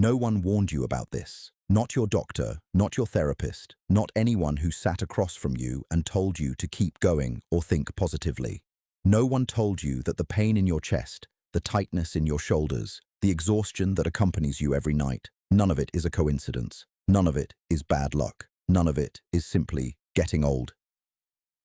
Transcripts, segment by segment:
No one warned you about this. Not your doctor, not your therapist, not anyone who sat across from you and told you to keep going or think positively. No one told you that the pain in your chest, the tightness in your shoulders, the exhaustion that accompanies you every night, none of it is a coincidence. None of it is bad luck. None of it is simply getting old.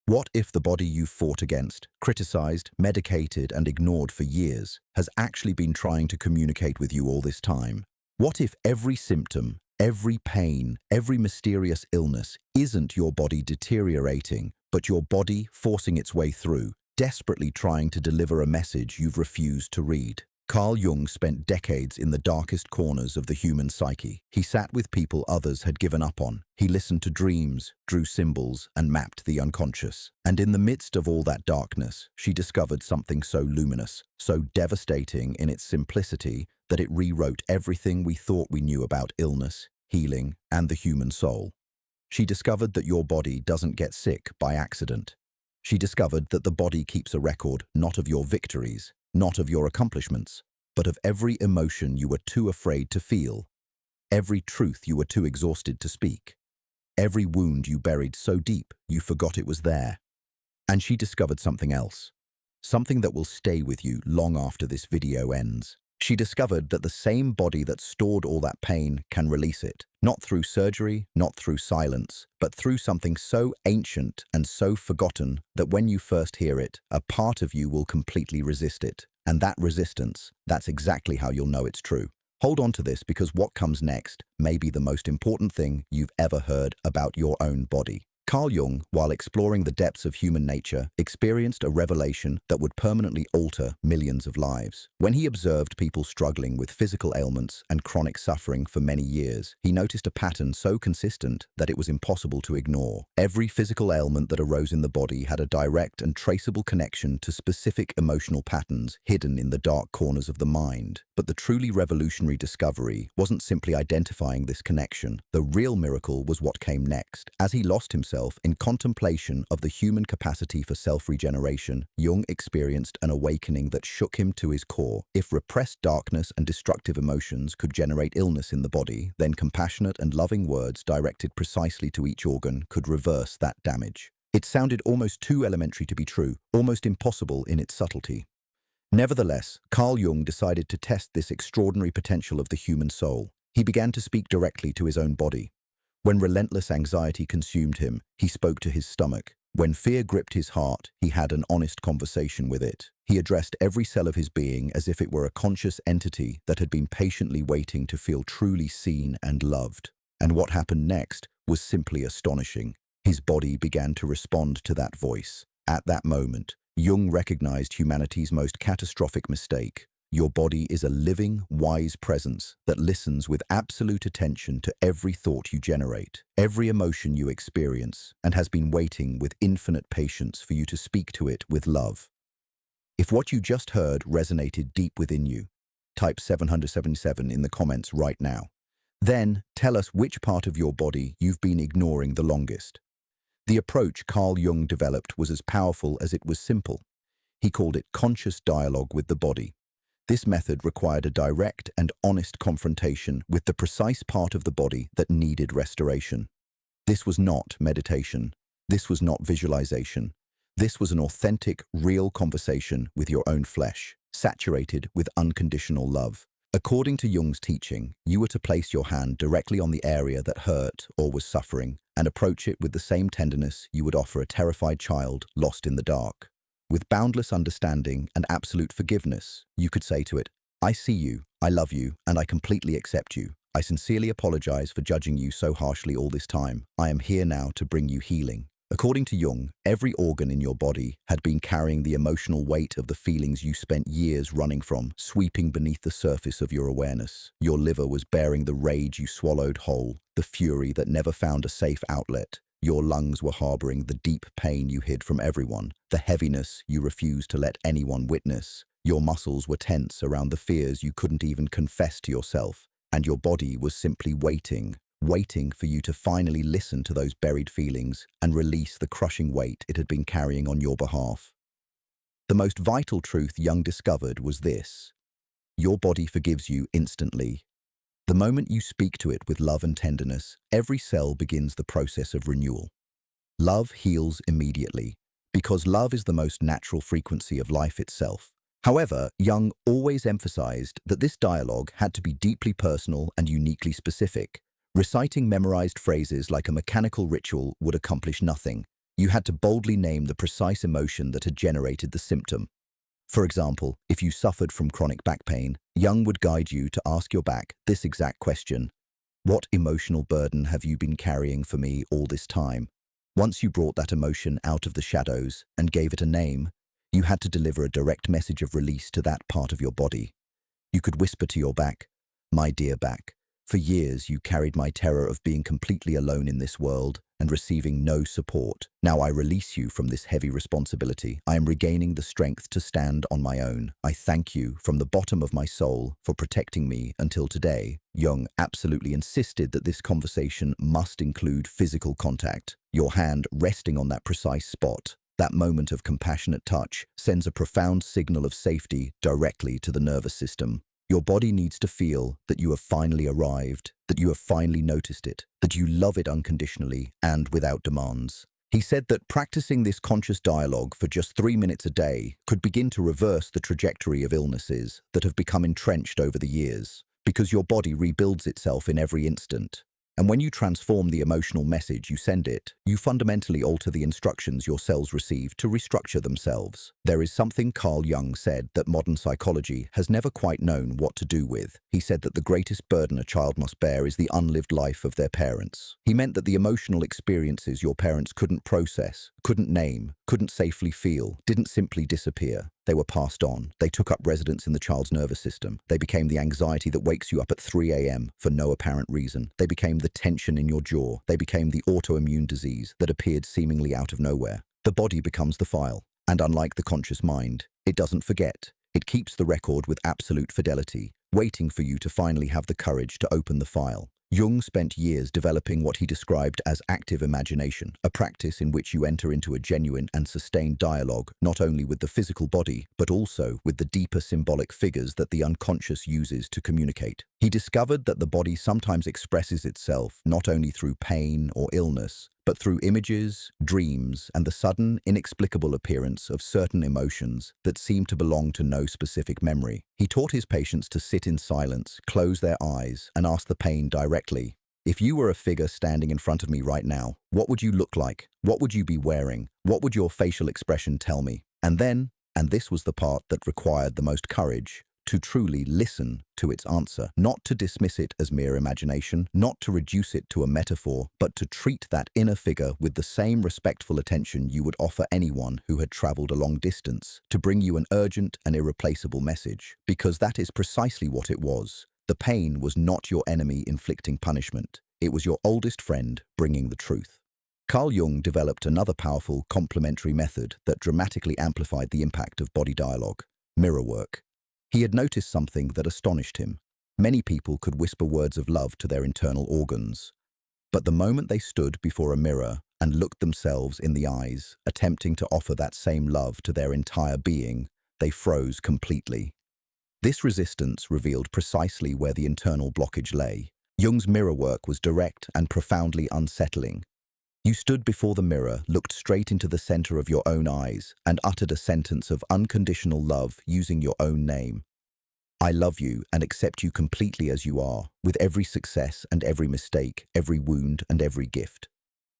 What if the body you fought against, criticized, medicated, and ignored for years has actually been trying to communicate with you all this time? What if every symptom, every pain, every mysterious illness isn't your body deteriorating, but your body forcing its way through, desperately trying to deliver a message you've refused to read? Carl Jung spent decades in the darkest corners of the human psyche. He sat with people others had given up on. He listened to dreams, drew symbols, and mapped the unconscious. And in the midst of all that darkness, she discovered something so luminous, so devastating in its simplicity, that it rewrote everything we thought we knew about illness, healing, and the human soul. She discovered that your body doesn't get sick by accident. She discovered that the body keeps a record not of your victories, not of your accomplishments, but of every emotion you were too afraid to feel, every truth you were too exhausted to speak, every wound you buried so deep you forgot it was there. And she discovered something else, something that will stay with you long after this video ends. She discovered that the same body that stored all that pain can release it, not through surgery, not through silence, but through something so ancient and so forgotten that when you first hear it, a part of you will completely resist it. And that resistance, that's exactly how you'll know it's true. Hold on to this, because what comes next may be the most important thing you've ever heard about your own body. Carl Jung, while exploring the depths of human nature, experienced a revelation that would permanently alter millions of lives. When he observed people struggling with physical ailments and chronic suffering for many years, he noticed a pattern so consistent that it was impossible to ignore. Every physical ailment that arose in the body had a direct and traceable connection to specific emotional patterns hidden in the dark corners of the mind. But the truly revolutionary discovery wasn't simply identifying this connection. The real miracle was what came next. As he lost himself in contemplation of the human capacity for self-regeneration, Jung experienced an awakening that shook him to his core. If repressed darkness and destructive emotions could generate illness in the body, then compassionate and loving words directed precisely to each organ could reverse that damage. It sounded almost too elementary to be true, almost impossible in its subtlety. Nevertheless, Carl Jung decided to test this extraordinary potential of the human soul. He began to speak directly to his own body. When relentless anxiety consumed him, he spoke to his stomach. When fear gripped his heart, he had an honest conversation with it. He addressed every cell of his being as if it were a conscious entity that had been patiently waiting to feel truly seen and loved. And what happened next was simply astonishing. His body began to respond to that voice. At that moment, Jung recognized humanity's most catastrophic mistake. Your body is a living, wise presence that listens with absolute attention to every thought you generate, every emotion you experience, and has been waiting with infinite patience for you to speak to it with love. If what you just heard resonated deep within you, type 777 in the comments right now. Then tell us which part of your body you've been ignoring the longest. The approach Carl Jung developed was as powerful as it was simple. He called it conscious dialogue with the body. This method required a direct and honest confrontation with the precise part of the body that needed restoration. This was not meditation. This was not visualization. This was an authentic, real conversation with your own flesh, saturated with unconditional love. According to Jung's teaching, you were to place your hand directly on the area that hurt or was suffering and approach it with the same tenderness you would offer a terrified child lost in the dark. With boundless understanding and absolute forgiveness, you could say to it, "I see you, I love you, and I completely accept you. I sincerely apologize for judging you so harshly all this time. I am here now to bring you healing." According to Jung, every organ in your body had been carrying the emotional weight of the feelings you spent years running from, sweeping beneath the surface of your awareness. Your liver was bearing the rage you swallowed whole, the fury that never found a safe outlet. Your lungs were harboring the deep pain you hid from everyone, the heaviness you refused to let anyone witness. Your muscles were tense around the fears you couldn't even confess to yourself, and your body was simply waiting for you to finally listen to those buried feelings and release the crushing weight it had been carrying on your behalf. The most vital truth Jung discovered was this: your body forgives you instantly. The moment you speak to it with love and tenderness, every cell begins the process of renewal. Love heals immediately, because love is the most natural frequency of life itself. However, Jung always emphasized that this dialogue had to be deeply personal and uniquely specific. Reciting memorized phrases like a mechanical ritual would accomplish nothing. You had to boldly name the precise emotion that had generated the symptom. For example, if you suffered from chronic back pain, Jung would guide you to ask your back this exact question: what emotional burden have you been carrying for me all this time? Once you brought that emotion out of the shadows and gave it a name, you had to deliver a direct message of release to that part of your body. You could whisper to your back, "My dear back, for years you carried my terror of being completely alone in this world and receiving no support. Now I release you from this heavy responsibility. I am regaining the strength to stand on my own. I thank you from the bottom of my soul for protecting me until today." Jung absolutely insisted that this conversation must include physical contact. Your hand resting on that precise spot, that moment of compassionate touch, sends a profound signal of safety directly to the nervous system. Your body needs to feel that you have finally arrived, that you have finally noticed it, that you love it unconditionally and without demands. He said that practicing this conscious dialogue for just 3 minutes a day could begin to reverse the trajectory of illnesses that have become entrenched over the years, because your body rebuilds itself in every instant. And when you transform the emotional message you send it, you fundamentally alter the instructions your cells receive to restructure themselves. There is something Carl Jung said that modern psychology has never quite known what to do with. He said that the greatest burden a child must bear is the unlived life of their parents. He meant that the emotional experiences your parents couldn't process, couldn't name, couldn't safely feel, didn't simply disappear. They were passed on. They took up residence in the child's nervous system. They became the anxiety that wakes you up at 3 a.m. for no apparent reason. They became the tension in your jaw. They became the autoimmune disease that appeared seemingly out of nowhere. The body becomes the file, and unlike the conscious mind, it doesn't forget. It keeps the record with absolute fidelity, waiting for you to finally have the courage to open the file. Jung spent years developing what he described as active imagination, a practice in which you enter into a genuine and sustained dialogue not only with the physical body, but also with the deeper symbolic figures that the unconscious uses to communicate. He discovered that the body sometimes expresses itself not only through pain or illness, but through images, dreams, and the sudden, inexplicable appearance of certain emotions that seem to belong to no specific memory. He taught his patients to sit in silence, close their eyes, and ask the pain directly. If you were a figure standing in front of me right now, what would you look like? What would you be wearing? What would your facial expression tell me? And then, and this was the part that required the most courage, to truly listen to its answer, not to dismiss it as mere imagination, not to reduce it to a metaphor, but to treat that inner figure with the same respectful attention you would offer anyone who had traveled a long distance, to bring you an urgent and irreplaceable message. Because that is precisely what it was. The pain was not your enemy inflicting punishment. It was your oldest friend bringing the truth. Carl Jung developed another powerful complementary method that dramatically amplified the impact of body dialogue: mirror work. He had noticed something that astonished him. Many people could whisper words of love to their internal organs, but the moment they stood before a mirror and looked themselves in the eyes, attempting to offer that same love to their entire being, they froze completely. This resistance revealed precisely where the internal blockage lay. Jung's mirror work was direct and profoundly unsettling. You stood before the mirror, looked straight into the center of your own eyes, and uttered a sentence of unconditional love using your own name. "I love you and accept you completely as you are, with every success and every mistake, every wound and every gift."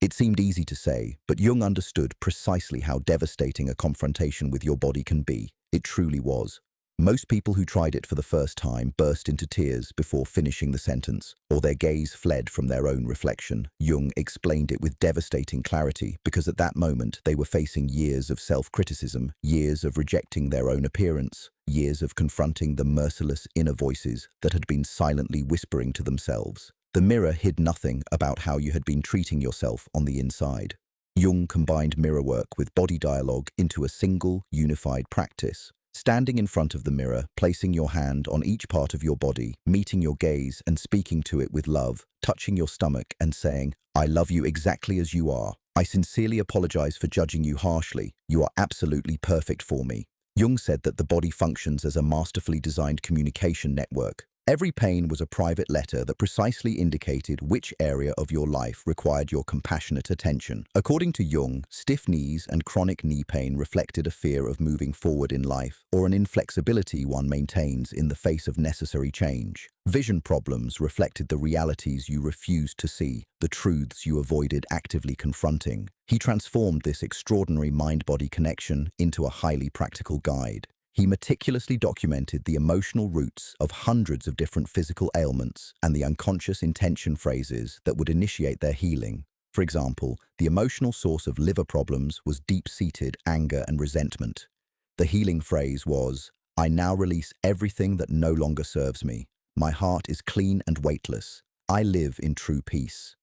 It seemed easy to say, but Jung understood precisely how devastating a confrontation with your body can be. It truly was. Most people who tried it for the first time burst into tears before finishing the sentence, or their gaze fled from their own reflection. Jung explained it with devastating clarity because at that moment they were facing years of self-criticism, years of rejecting their own appearance, years of confronting the merciless inner voices that had been silently whispering to themselves. The mirror hid nothing about how you had been treating yourself on the inside. Jung combined mirror work with body dialogue into a single, unified practice. Standing in front of the mirror, placing your hand on each part of your body, meeting your gaze and speaking to it with love, touching your stomach and saying, "I love you exactly as you are. I sincerely apologize for judging you harshly. You are absolutely perfect for me." Jung said that the body functions as a masterfully designed communication network, Every pain was a private letter that precisely indicated which area of your life required your compassionate attention. According to Jung, stiff knees and chronic knee pain reflected a fear of moving forward in life or an inflexibility one maintains in the face of necessary change. Vision problems reflected the realities you refused to see, the truths you avoided actively confronting. He transformed this extraordinary mind-body connection into a highly practical guide. He meticulously documented the emotional roots of hundreds of different physical ailments and the unconscious intention phrases that would initiate their healing. For example, the emotional source of liver problems was deep-seated anger and resentment. The healing phrase was, "I now release everything that no longer serves me. My heart is clean and weightless. I live in true peace."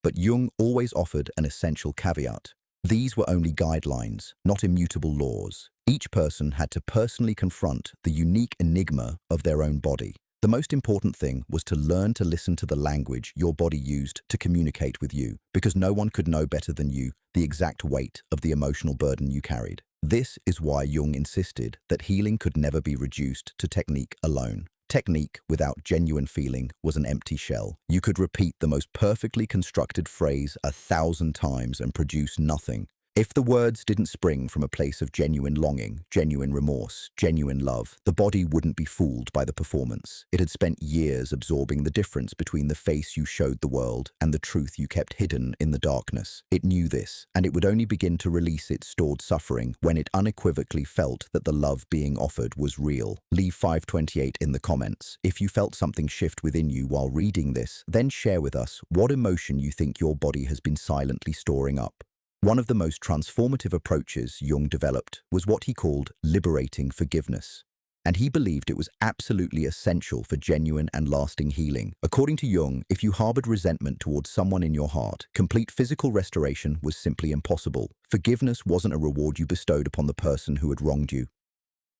But Jung always offered an essential caveat. These were only guidelines, not immutable laws. Each person had to personally confront the unique enigma of their own body. The most important thing was to learn to listen to the language your body used to communicate with you, because no one could know better than you the exact weight of the emotional burden you carried. This is why Jung insisted that healing could never be reduced to technique alone. Technique without genuine feeling was an empty shell. You could repeat the most perfectly constructed phrase 1,000 times and produce nothing. If the words didn't spring from a place of genuine longing, genuine remorse, genuine love, the body wouldn't be fooled by the performance. It had spent years absorbing the difference between the face you showed the world and the truth you kept hidden in the darkness. It knew this, and it would only begin to release its stored suffering when it unequivocally felt that the love being offered was real. Leave 528 in the comments. If you felt something shift within you while reading this, then share with us what emotion you think your body has been silently storing up. One of the most transformative approaches Jung developed was what he called liberating forgiveness. And he believed it was absolutely essential for genuine and lasting healing. According to Jung, if you harbored resentment towards someone in your heart, complete physical restoration was simply impossible. Forgiveness wasn't a reward you bestowed upon the person who had wronged you.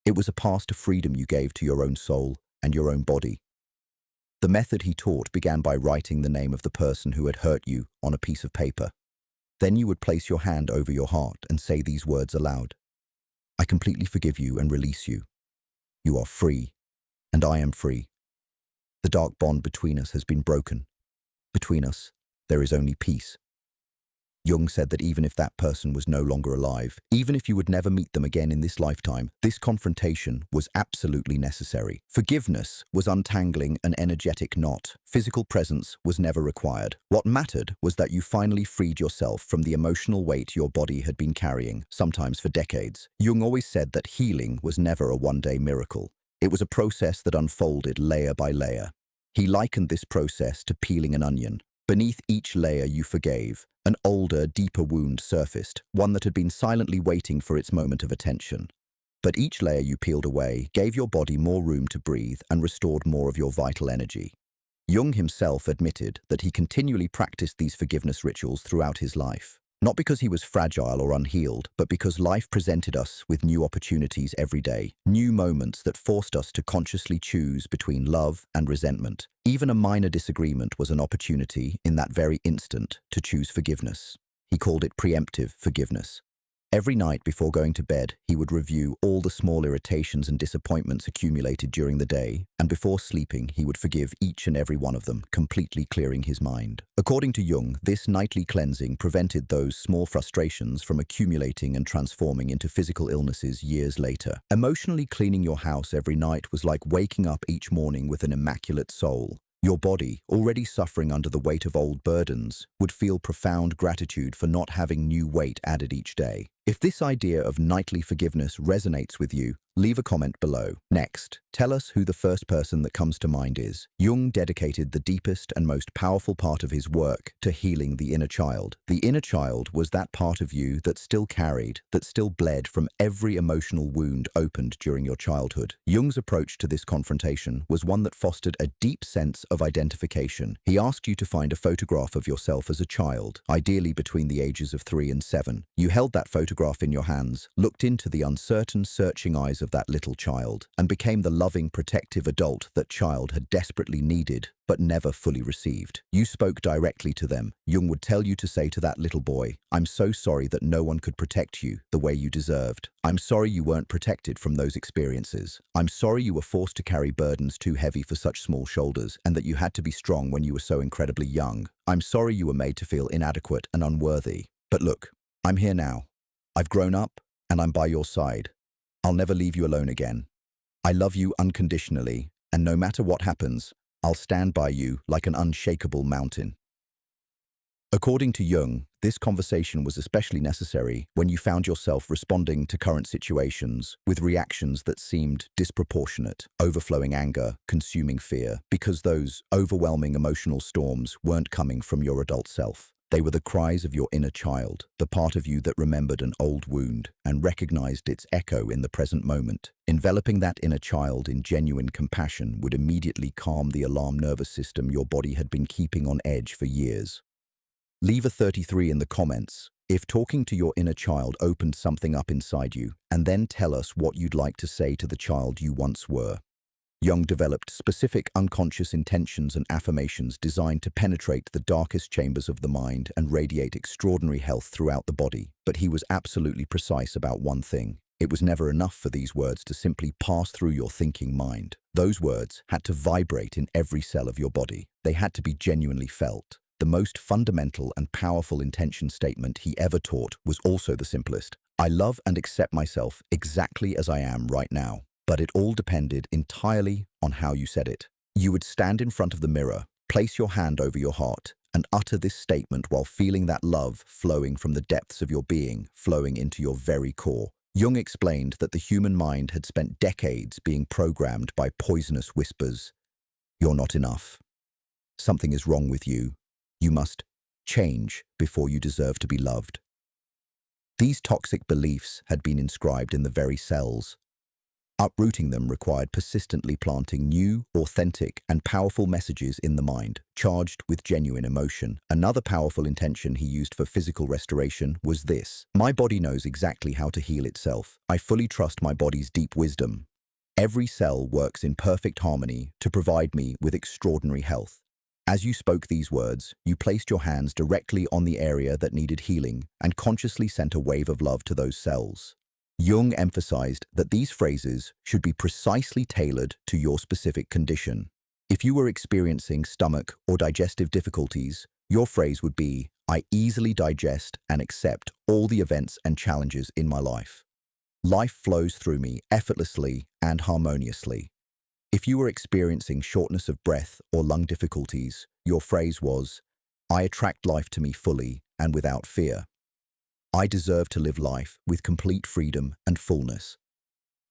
It was a path to freedom you gave to your own soul and your own body. The method he taught began by writing the name of the person who had hurt you on a piece of paper. Then you would place your hand over your heart and say these words aloud. "I completely forgive you and release you. You are free, and I am free. The dark bond between us has been broken. Between us, there is only peace." Jung said that even if that person was no longer alive, even if you would never meet them again in this lifetime, this confrontation was absolutely necessary. Forgiveness was untangling an energetic knot. Physical presence was never required. What mattered was that you finally freed yourself from the emotional weight your body had been carrying, sometimes for decades. Jung always said that healing was never a one-day miracle. It was a process that unfolded layer by layer. He likened this process to peeling an onion. Beneath each layer you forgave, an older, deeper wound surfaced, one that had been silently waiting for its moment of attention. But each layer you peeled away gave your body more room to breathe and restored more of your vital energy. Jung himself admitted that he continually practiced these forgiveness rituals throughout his life. Not because he was fragile or unhealed, but because life presented us with new opportunities every day, new moments that forced us to consciously choose between love and resentment. Even a minor disagreement was an opportunity, in that very instant, to choose forgiveness. He called it preemptive forgiveness. Every night before going to bed, he would review all the small irritations and disappointments accumulated during the day, and before sleeping, he would forgive each and every one of them, completely clearing his mind. According to Jung, this nightly cleansing prevented those small frustrations from accumulating and transforming into physical illnesses years later. Emotionally cleaning your house every night was like waking up each morning with an immaculate soul. Your body, already suffering under the weight of old burdens, would feel profound gratitude for not having new weight added each day. If this idea of nightly forgiveness resonates with you, leave a comment below. Next, tell us who the first person that comes to mind is. Jung dedicated the deepest and most powerful part of his work to healing the inner child. The inner child was that part of you that still carried, that still bled from every emotional wound opened during your childhood. Jung's approach to this confrontation was one that fostered a deep sense of identification. He asked you to find a photograph of yourself as a child, ideally between the ages of 3 and 7. You held that photograph photograph in your hands, looked into the uncertain, searching eyes of that little child, and became the loving, protective adult that child had desperately needed but never fully received. You spoke directly to them. Jung would tell you to say to that little boy, "I'm so sorry that no one could protect you the way you deserved. I'm sorry you weren't protected from those experiences. I'm sorry you were forced to carry burdens too heavy for such small shoulders and that you had to be strong when you were so incredibly young. I'm sorry you were made to feel inadequate and unworthy. But look, I'm here now. I've grown up and I'm by your side. I'll never leave you alone again. I love you unconditionally, and no matter what happens, I'll stand by you like an unshakable mountain." According to Jung, this conversation was especially necessary when you found yourself responding to current situations with reactions that seemed disproportionate, overflowing anger, consuming fear, because those overwhelming emotional storms weren't coming from your adult self. They were the cries of your inner child, the part of you that remembered an old wound and recognized its echo in the present moment. Enveloping that inner child in genuine compassion would immediately calm the alarm nervous system your body had been keeping on edge for years. Leave a 33 in the comments if talking to your inner child opened something up inside you, and then tell us what you'd like to say to the child you once were. Jung developed specific unconscious intentions and affirmations designed to penetrate the darkest chambers of the mind and radiate extraordinary health throughout the body. But he was absolutely precise about one thing. It was never enough for these words to simply pass through your thinking mind. Those words had to vibrate in every cell of your body. They had to be genuinely felt. The most fundamental and powerful intention statement he ever taught was also the simplest. I love and accept myself exactly as I am right now. But it all depended entirely on how you said it. You would stand in front of the mirror, place your hand over your heart, and utter this statement while feeling that love flowing from the depths of your being, flowing into your very core. Jung explained that the human mind had spent decades being programmed by poisonous whispers. You're not enough. Something is wrong with you. You must change before you deserve to be loved. These toxic beliefs had been inscribed in the very cells. Uprooting them required persistently planting new, authentic, and powerful messages in the mind, charged with genuine emotion. Another powerful intention he used for physical restoration was this: my body knows exactly how to heal itself. I fully trust my body's deep wisdom. Every cell works in perfect harmony to provide me with extraordinary health. As you spoke these words, you placed your hands directly on the area that needed healing and consciously sent a wave of love to those cells. Jung emphasized that these phrases should be precisely tailored to your specific condition. If you were experiencing stomach or digestive difficulties, your phrase would be, I easily digest and accept all the events and challenges in my life. Life flows through me effortlessly and harmoniously. If you were experiencing shortness of breath or lung difficulties, your phrase was, I attract life to me fully and without fear. I deserve to live life with complete freedom and fullness.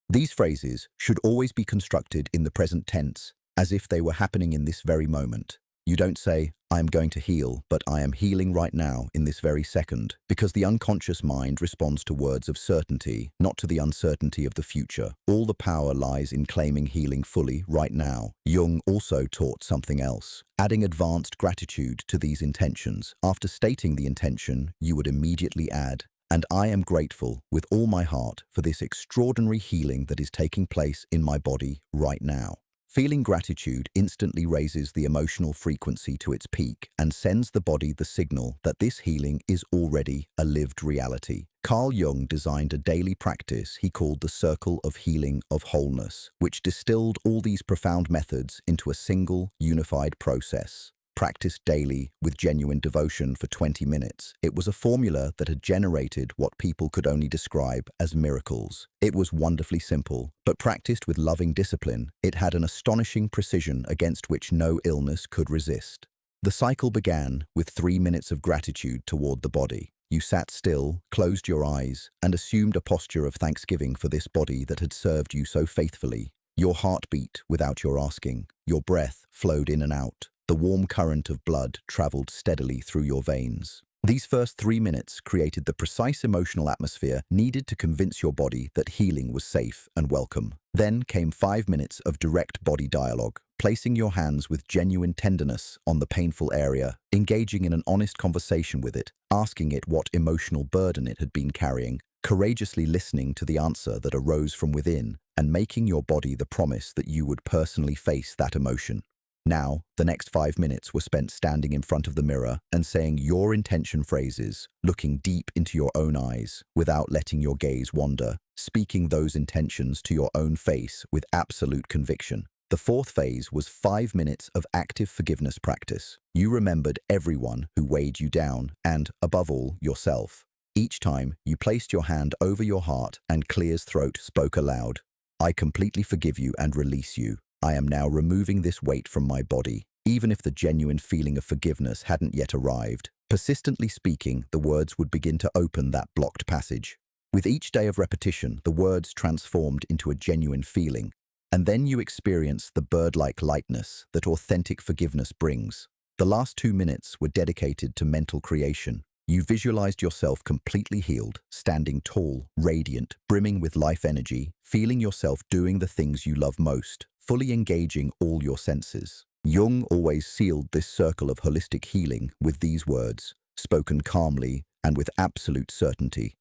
These phrases should always be constructed in the present tense, as if they were happening in this very moment. You don't say, I am going to heal, but I am healing right now in this very second, because the unconscious mind responds to words of certainty, not to the uncertainty of the future. All the power lies in claiming healing fully right now. Jung also taught something else, adding advanced gratitude to these intentions. After stating the intention, you would immediately add, and I am grateful with all my heart for this extraordinary healing that is taking place in my body right now. Feeling gratitude instantly raises the emotional frequency to its peak and sends the body the signal that this healing is already a lived reality. Carl Jung designed a daily practice he called the Circle of Healing of Wholeness, which distilled all these profound methods into a single, unified process. Practiced daily with genuine devotion for 20 minutes, it was a formula that had generated what people could only describe as miracles. It was wonderfully simple, but practiced with loving discipline, it had an astonishing precision against which no illness could resist. The cycle began with 3 minutes of gratitude toward the body. You sat still, closed your eyes, and assumed a posture of thanksgiving for this body that had served you so faithfully. Your heart beat without your asking. Your breath flowed in and out. The warm current of blood traveled steadily through your veins. These first 3 minutes created the precise emotional atmosphere needed to convince your body that healing was safe and welcome. Then came 5 minutes of direct body dialogue, placing your hands with genuine tenderness on the painful area, engaging in an honest conversation with it, asking it what emotional burden it had been carrying. courageously listening to the answer that arose from within and making your body the promise that you would personally face that emotion. Now, the next 5 minutes were spent standing in front of the mirror and saying your intention phrases, looking deep into your own eyes without letting your gaze wander, speaking those intentions to your own face with absolute conviction. The fourth phase was 5 minutes of active forgiveness practice. You remembered everyone who weighed you down and, above all, yourself. Each time, you placed your hand over your heart and Clear's throat spoke aloud. I completely forgive you and release you. I am now removing this weight from my body, even if the genuine feeling of forgiveness hadn't yet arrived. Persistently speaking, the words would begin to open that blocked passage. With each day of repetition, the words transformed into a genuine feeling, and then you experienced the bird-like lightness that authentic forgiveness brings. The last 2 minutes were dedicated to mental creation. You visualized yourself completely healed, standing tall, radiant, brimming with life energy, feeling yourself doing the things you love most, fully engaging all your senses. Jung always sealed this circle of holistic healing with these words, spoken calmly and with absolute certainty.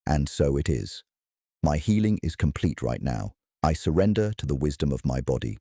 And so it is. My healing is complete right now. I surrender to the wisdom of my body.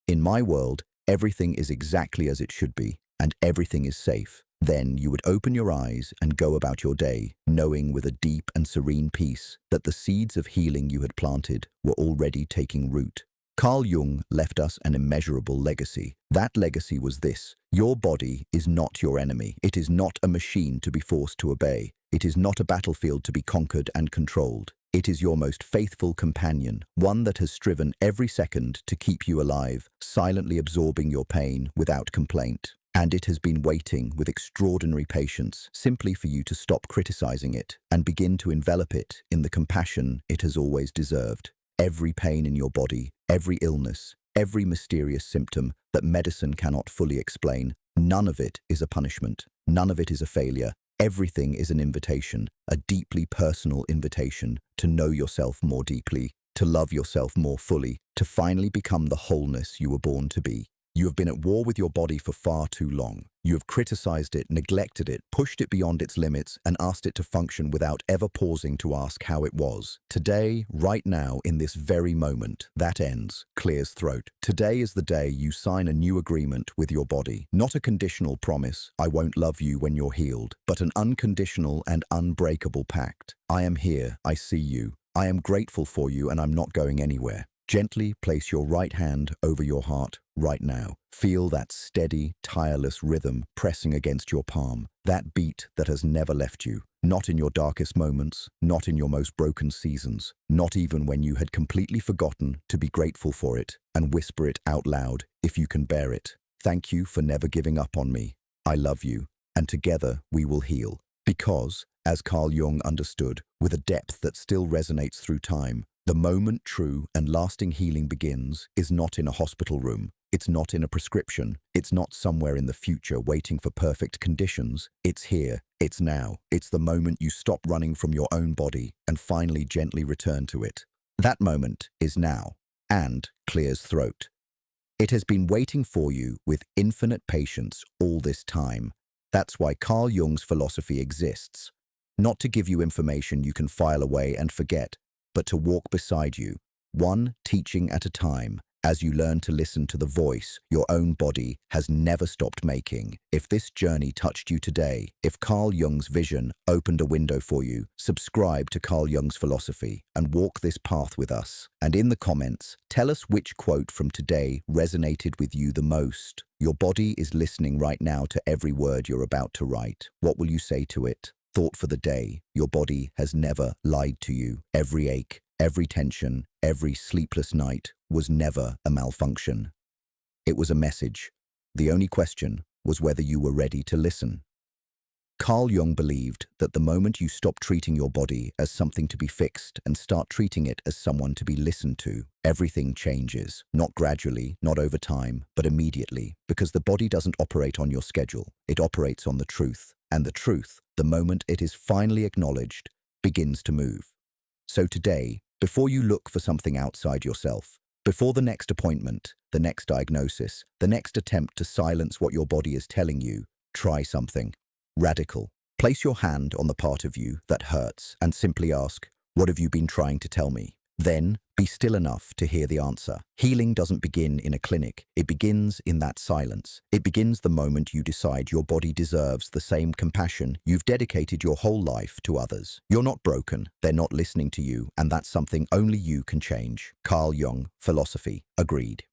In my world, everything is exactly as it should be, and everything is safe. Then you would open your eyes and go about your day, knowing with a deep and serene peace that the seeds of healing you had planted were already taking root. Carl Jung left us an immeasurable legacy. That legacy was this: your body is not your enemy. It is not a machine to be forced to obey. It is not a battlefield to be conquered and controlled. It is your most faithful companion, one that has striven every second to keep you alive, silently absorbing your pain without complaint. And it has been waiting with extraordinary patience simply for you to stop criticizing it and begin to envelop it in the compassion it has always deserved. Every pain in your body, every illness, every mysterious symptom that medicine cannot fully explain, none of it is a punishment. None of it is a failure. Everything is an invitation, a deeply personal invitation to know yourself more deeply, to love yourself more fully, to finally become the wholeness you were born to be. You have been at war with your body for far too long. You have criticized it, neglected it, pushed it beyond its limits, and asked it to function without ever pausing to ask how it was. Today, right now, in this very moment, that ends. Clear's throat. Today is the day you sign a new agreement with your body. Not a conditional promise, I won't love you when you're healed, but an unconditional and unbreakable pact. I am here, I see you. I am grateful for you and I'm not going anywhere. Gently place your right hand over your heart right now. Feel that steady, tireless rhythm pressing against your palm, that beat that has never left you, not in your darkest moments, not in your most broken seasons, not even when you had completely forgotten to be grateful for it, and whisper it out loud if you can bear it. Thank you for never giving up on me. I love you, and together we will heal. Because, as Carl Jung understood, with a depth that still resonates through time, the moment true and lasting healing begins is not in a hospital room. It's not in a prescription. It's not somewhere in the future waiting for perfect conditions. It's here. It's now. It's the moment you stop running from your own body and finally gently return to it. That moment is now. And Clear's throat. It has been waiting for you with infinite patience all this time. That's why Carl Jung's philosophy exists. Not to give you information you can file away and forget, but to walk beside you, one teaching at a time, as you learn to listen to the voice your own body has never stopped making. If this journey touched you today, if Carl Jung's vision opened a window for you, subscribe to Carl Jung's philosophy and walk this path with us. And in the comments, tell us which quote from today resonated with you the most. Your body is listening right now to every word you're about to write. What will you say to it? Thought for the day: your body has never lied to you. Every ache, every tension, every sleepless night was never a malfunction. It was a message. The only question was whether you were ready to listen. Carl Jung believed that the moment you stop treating your body as something to be fixed and start treating it as someone to be listened to, everything changes. Not gradually, not over time, but immediately, because the body doesn't operate on your schedule. It operates on the truth. And the truth, the moment it is finally acknowledged, begins to move. So today, before you look for something outside yourself, before the next appointment, the next diagnosis, the next attempt to silence what your body is telling you, try something radical. Place your hand on the part of you that hurts and simply ask, "What have you been trying to tell me?" Then, be still enough to hear the answer. Healing doesn't begin in a clinic. It begins in that silence. It begins the moment you decide your body deserves the same compassion you've dedicated your whole life to others. You're not broken. They're not listening to you, and that's something only you can change. Carl Jung, philosophy, agreed.